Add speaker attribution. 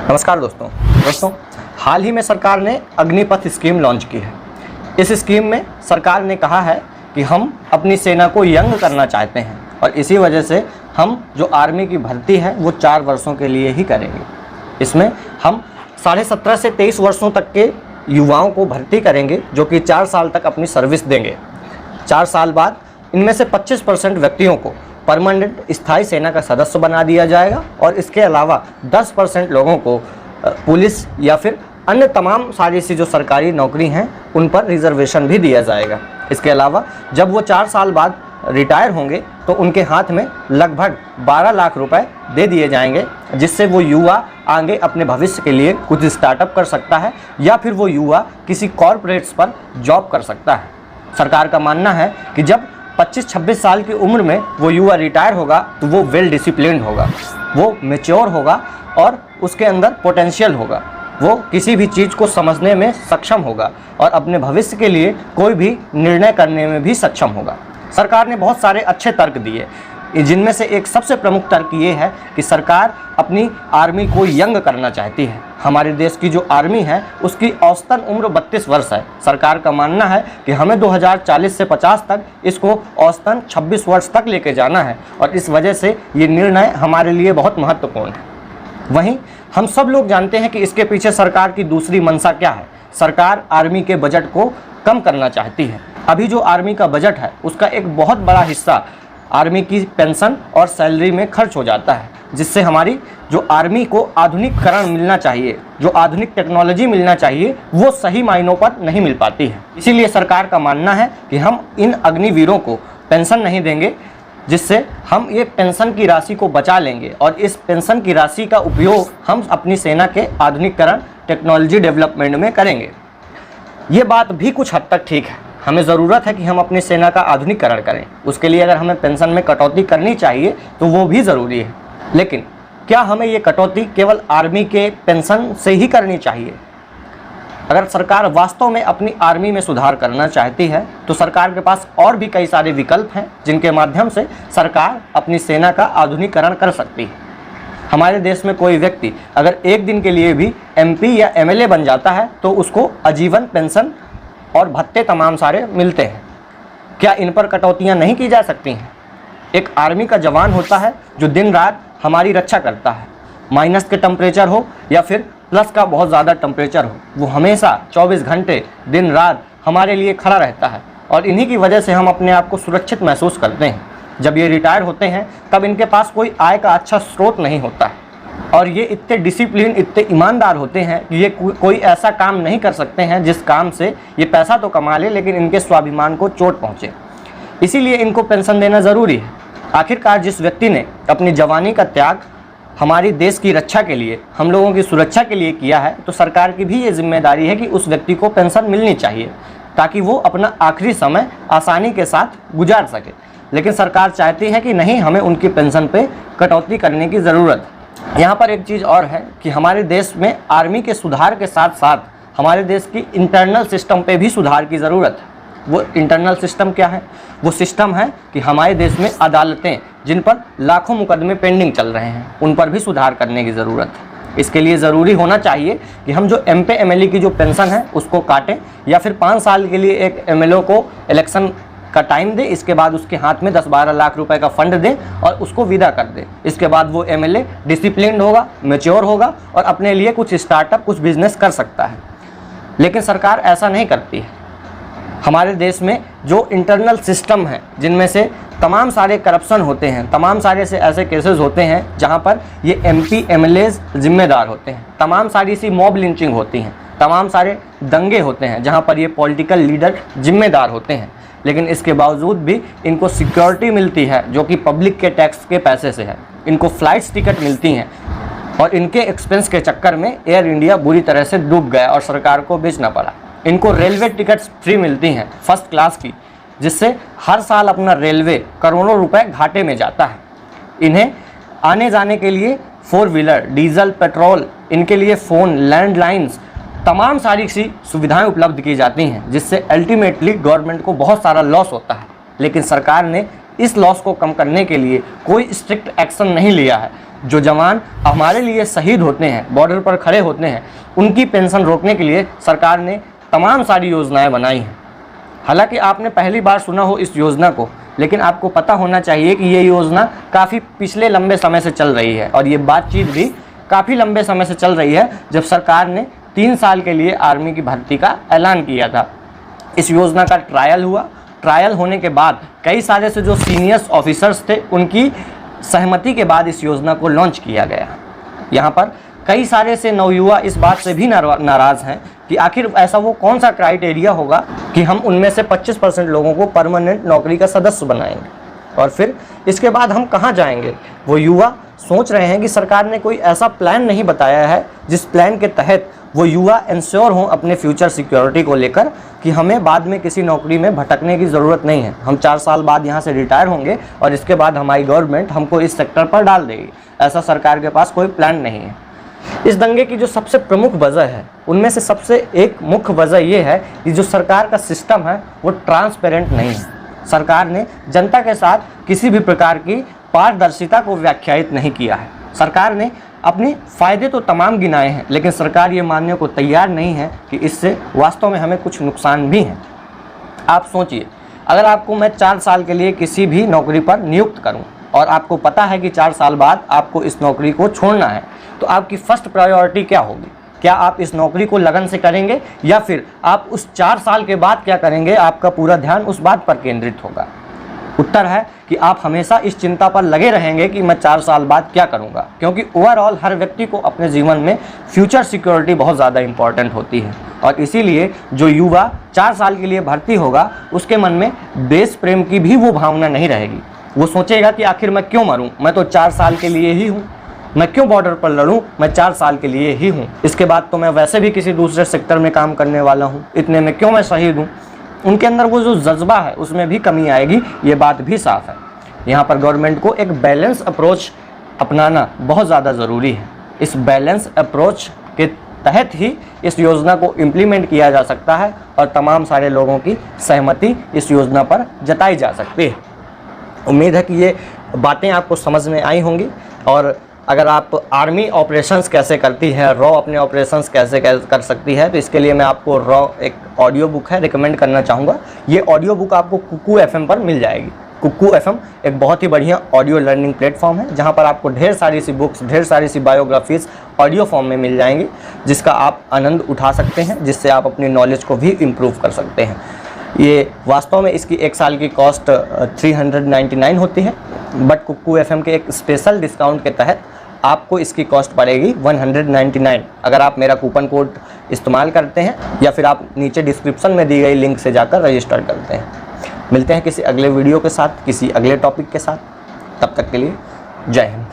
Speaker 1: नमस्कार दोस्तों, हाल ही में सरकार ने अग्निपथ स्कीम लॉन्च की है। इस स्कीम में सरकार ने कहा है कि हम अपनी सेना को यंग करना चाहते हैं और इसी वजह से हम जो आर्मी की भर्ती है वो 4 वर्षों के लिए ही करेंगे। इसमें हम 17.5 से 23 वर्षों तक के युवाओं को भर्ती करेंगे जो कि 4 साल तक अपनी सर्विस देंगे। 4 साल बाद इनमें से 25% व्यक्तियों को परमानेंट स्थायी सेना का सदस्य बना दिया जाएगा और इसके अलावा 10% लोगों को पुलिस या फिर अन्य तमाम सारी सी जो सरकारी नौकरी हैं उन पर रिजर्वेशन भी दिया जाएगा। इसके अलावा जब वो 4 साल बाद रिटायर होंगे तो उनके हाथ में लगभग 12 लाख रुपए दे दिए जाएंगे, जिससे वो युवा आगे अपने भविष्य के लिए कुछ स्टार्टअप कर सकता है या फिर वो युवा किसी कॉरपोरेट्स पर जॉब कर सकता है। सरकार का मानना है कि जब 25-26 साल की उम्र में वो युवा रिटायर होगा तो वो वेल डिसिप्लिन्ड होगा, वो मैच्योर होगा और उसके अंदर पोटेंशियल होगा, वो किसी भी चीज़ को समझने में सक्षम होगा और अपने भविष्य के लिए कोई भी निर्णय करने में भी सक्षम होगा। सरकार ने बहुत सारे अच्छे तर्क दिए, जिनमें से एक सबसे प्रमुख तर्क ये है कि सरकार अपनी आर्मी को यंग करना चाहती है। हमारे देश की जो आर्मी है उसकी औसतन उम्र 32 वर्ष है। सरकार का मानना है कि हमें 2040 से 50 तक इसको औसतन 26 वर्ष तक लेके जाना है और इस वजह से ये निर्णय हमारे लिए बहुत महत्वपूर्ण है। वहीं हम सब लोग जानते हैं कि इसके पीछे सरकार की दूसरी मंशा क्या है। सरकार आर्मी के बजट को कम करना चाहती है। अभी जो आर्मी का बजट है उसका एक बहुत बड़ा हिस्सा आर्मी की पेंशन और सैलरी में खर्च हो जाता है, जिससे हमारी जो आर्मी को आधुनिकीकरण मिलना चाहिए, जो आधुनिक टेक्नोलॉजी मिलना चाहिए, वो सही मायनों पर नहीं मिल पाती है। इसीलिए सरकार का मानना है कि हम इन अग्निवीरों को पेंशन नहीं देंगे, जिससे हम ये पेंशन की राशि को बचा लेंगे और इस पेंशन की राशि का उपयोग हम अपनी सेना के आधुनिकीकरण टेक्नोलॉजी डेवलपमेंट में करेंगे। ये बात भी कुछ हद तक ठीक है। हमें ज़रूरत है कि हम अपनी सेना का आधुनिकीकरण करें, उसके लिए अगर हमें पेंशन में कटौती करनी चाहिए तो वो भी ज़रूरी है। लेकिन क्या हमें ये कटौती केवल आर्मी के पेंशन से ही करनी चाहिए? अगर सरकार वास्तव में अपनी आर्मी में सुधार करना चाहती है तो सरकार के पास और भी कई सारे विकल्प हैं जिनके माध्यम से सरकार अपनी सेना का आधुनिकीकरण कर सकती है। हमारे देश में कोई व्यक्ति अगर एक दिन के लिए भी MP या MLA बन जाता है तो उसको आजीवन पेंशन और भत्ते तमाम सारे मिलते हैं। क्या इन पर कटौतियाँ नहीं की जा सकती हैं? एक आर्मी का जवान होता है जो दिन रात हमारी रक्षा करता है, माइनस के टेम्परेचर हो या फिर प्लस का बहुत ज़्यादा टेम्परेचर हो, वो हमेशा 24 घंटे दिन रात हमारे लिए खड़ा रहता है और इन्हीं की वजह से हम अपने आप को सुरक्षित महसूस करते हैं। जब ये रिटायर होते हैं तब इनके पास कोई आय का अच्छा स्रोत नहीं होता है और ये इतने डिसिप्लिन, इतने ईमानदार होते हैं कि ये कोई ऐसा काम नहीं कर सकते हैं जिस काम से ये पैसा तो कमा ले लेकिन इनके स्वाभिमान को चोट पहुँचे। इसीलिए इनको पेंशन देना ज़रूरी है। आखिरकार जिस व्यक्ति ने अपनी जवानी का त्याग हमारी देश की रक्षा के लिए, हम लोगों की सुरक्षा के लिए किया है, तो सरकार की भी ये जिम्मेदारी है कि उस व्यक्ति को पेंशन मिलनी चाहिए ताकि वो अपना आखिरी समय आसानी के साथ गुजार सके। लेकिन सरकार चाहती है कि नहीं, हमें उनकी पेंशन पे कटौती करने की ज़रूरत है। यहाँ पर एक चीज़ और है कि हमारे देश में आर्मी के सुधार के साथ साथ हमारे देश की इंटरनल सिस्टम पे भी सुधार की ज़रूरत है। वो इंटरनल सिस्टम क्या है? वो सिस्टम है कि हमारे देश में अदालतें जिन पर लाखों मुकदमे पेंडिंग चल रहे हैं उन पर भी सुधार करने की ज़रूरत है। इसके लिए ज़रूरी होना चाहिए कि हम जो MP MLA की जो पेंशन है उसको काटें या फिर 5 साल के लिए एक MLA को इलेक्शन का टाइम दे, इसके बाद उसके हाथ में 10-12 लाख रुपए का फंड दे और उसको विदा कर दे। इसके बाद वो MLA डिसिप्लिन्ड होगा, मैच्योर होगा और अपने लिए कुछ स्टार्टअप, कुछ बिजनेस कर सकता है। लेकिन सरकार ऐसा नहीं करती है। हमारे देश में जो इंटरनल सिस्टम है जिनमें से तमाम सारे करप्शन होते हैं, तमाम सारे से ऐसे केसेस होते हैं जहां पर ये MP MLAs जिम्मेदार होते हैं, तमाम सारी सी मॉब लिंचिंग होती हैं, तमाम सारे दंगे होते हैं जहां पर ये पॉलिटिकल लीडर जिम्मेदार होते हैं। लेकिन इसके बावजूद भी इनको सिक्योरिटी मिलती है जो कि पब्लिक के टैक्स के पैसे से है। इनको फ़्लाइट्स टिकट मिलती हैं और इनके एक्सपेंस के चक्कर में एयर इंडिया बुरी तरह से डूब गया और सरकार को बेचना पड़ा। इनको रेलवे टिकट्स फ्री मिलती हैं फर्स्ट क्लास की, जिससे हर साल अपना रेलवे करोड़ों रुपए घाटे में जाता है। इन्हें आने जाने के लिए 4 व्हीलर, डीजल, पेट्रोल, इनके लिए फ़ोन, लैंडलाइंस, तमाम सारी सी सुविधाएं उपलब्ध की जाती हैं, जिससे अल्टीमेटली गवर्नमेंट को बहुत सारा लॉस होता है। लेकिन सरकार ने इस लॉस को कम करने के लिए कोई स्ट्रिक्ट एक्शन नहीं लिया है। जो जवान हमारे लिए शहीद होते हैं, बॉर्डर पर खड़े होते हैं, उनकी पेंशन रोकने के लिए सरकार ने तमाम सारी योजनाएं बनाई हैं। हालांकि आपने पहली बार सुना हो इस योजना को, लेकिन आपको पता होना चाहिए कि ये योजना काफ़ी पिछले लंबे समय से चल रही है और ये बातचीत भी काफ़ी लंबे समय से चल रही है, जब सरकार ने 3 साल के लिए आर्मी की भर्ती का ऐलान किया था। इस योजना का ट्रायल हुआ। ट्रायल होने के बाद कई सारे से जो सीनियर्स ऑफिसर्स थे, उनकी सहमति के बाद इस योजना को लॉन्च किया गया। यहाँ पर कई सारे से नवयुवा इस बात से भी नाराज़ हैं कि आखिर ऐसा वो कौन सा क्राइटेरिया होगा कि हम उनमें से 25% लोगों को परमानेंट नौकरी का सदस्य बनाएंगे और फिर इसके बाद हम कहाँ जाएंगे। वो युवा सोच रहे हैं कि सरकार ने कोई ऐसा प्लान नहीं बताया है जिस प्लान के तहत वो युवा इंश्योर हों अपने फ्यूचर सिक्योरिटी को लेकर कि हमें बाद में किसी नौकरी में भटकने की ज़रूरत नहीं है। हम 4 साल बाद यहाँ से रिटायर होंगे और इसके बाद हमारी गवर्नमेंट हमको इस सेक्टर पर डाल देगी। ऐसा सरकार के पास कोई प्लान नहीं है। इस दंगे की जो सबसे प्रमुख वजह है, उनमें से सबसे एक मुख्य वजह यह है कि जो सरकार का सिस्टम है वो ट्रांसपेरेंट नहीं है। सरकार ने जनता के साथ किसी भी प्रकार की पारदर्शिता को व्याख्यायित नहीं किया है। सरकार ने अपने फ़ायदे तो तमाम गिनाए हैं, लेकिन सरकार ये मानने को तैयार नहीं है कि इससे वास्तव में हमें कुछ नुकसान भी हैं। आप सोचिए, अगर आपको मैं 4 साल के लिए किसी भी नौकरी पर नियुक्त करूं और आपको पता है कि 4 साल बाद आपको इस नौकरी को छोड़ना है, तो आपकी फर्स्ट प्रायोरिटी क्या होगी? क्या आप इस नौकरी को लगन से करेंगे या फिर आप उस 4 साल के बाद क्या करेंगे? आपका पूरा ध्यान उस बात पर केंद्रित होगा। उत्तर है कि आप हमेशा इस चिंता पर लगे रहेंगे कि मैं 4 साल बाद क्या करूंगा, क्योंकि ओवरऑल हर व्यक्ति को अपने जीवन में फ्यूचर सिक्योरिटी बहुत ज़्यादा इंपॉर्टेंट होती है और इसीलिए जो युवा 4 साल के लिए भर्ती होगा, उसके मन में देश प्रेम की भी वो भावना नहीं रहेगी। वो सोचेगा कि आखिर मैं क्यों मरूं, मैं तो 4 साल के लिए ही हूँ, मैं क्यों बॉर्डर पर लड़ूं, मैं 4 साल के लिए ही हूँ, इसके बाद तो मैं वैसे भी किसी दूसरे सेक्टर में काम करने वाला हूँ, इतने में क्यों मैं शहीद हूँ। उनके अंदर वो जो जज्बा है उसमें भी कमी आएगी, ये बात भी साफ है। यहाँ पर गवर्नमेंट को एक बैलेंस अप्रोच अपनाना बहुत ज़्यादा ज़रूरी है। इस बैलेंस अप्रोच के तहत ही इस योजना को इम्प्लीमेंट किया जा सकता है और तमाम सारे लोगों की सहमति इस योजना पर जताई जा सकती है। उम्मीद है कि ये बातें आपको समझ में आई होंगी और अगर आप आर्मी ऑपरेशंस कैसे करती है, रॉ अपने ऑपरेशंस कैसे कर सकती है, तो इसके लिए मैं आपको रॉ एक ऑडियो बुक है रिकमेंड करना चाहूँगा। ये ऑडियो बुक आपको कुकू FM पर मिल जाएगी। कुकू FM एक बहुत ही बढ़िया ऑडियो लर्निंग प्लेटफॉर्म है, जहाँ पर आपको ढेर सारी सी बुक्स, ढेर सारी सी बायोग्राफीज़ ऑडियो फॉर्म में मिल जाएंगी, जिसका आप आनंद उठा सकते हैं, जिससे आप अपनी नॉलेज को भी इम्प्रूव कर सकते हैं। ये वास्तव में इसकी 1 साल की कॉस्ट 399 होती है, बट कुकू FM के एक स्पेशल डिस्काउंट के तहत आपको इसकी कॉस्ट पड़ेगी 199 अगर आप मेरा कूपन कोड इस्तेमाल करते हैं या फिर आप नीचे डिस्क्रिप्शन में दी गई लिंक से जाकर रजिस्टर करते हैं। मिलते हैं किसी अगले वीडियो के साथ, किसी अगले टॉपिक के साथ। तब तक के लिए जय हिंद।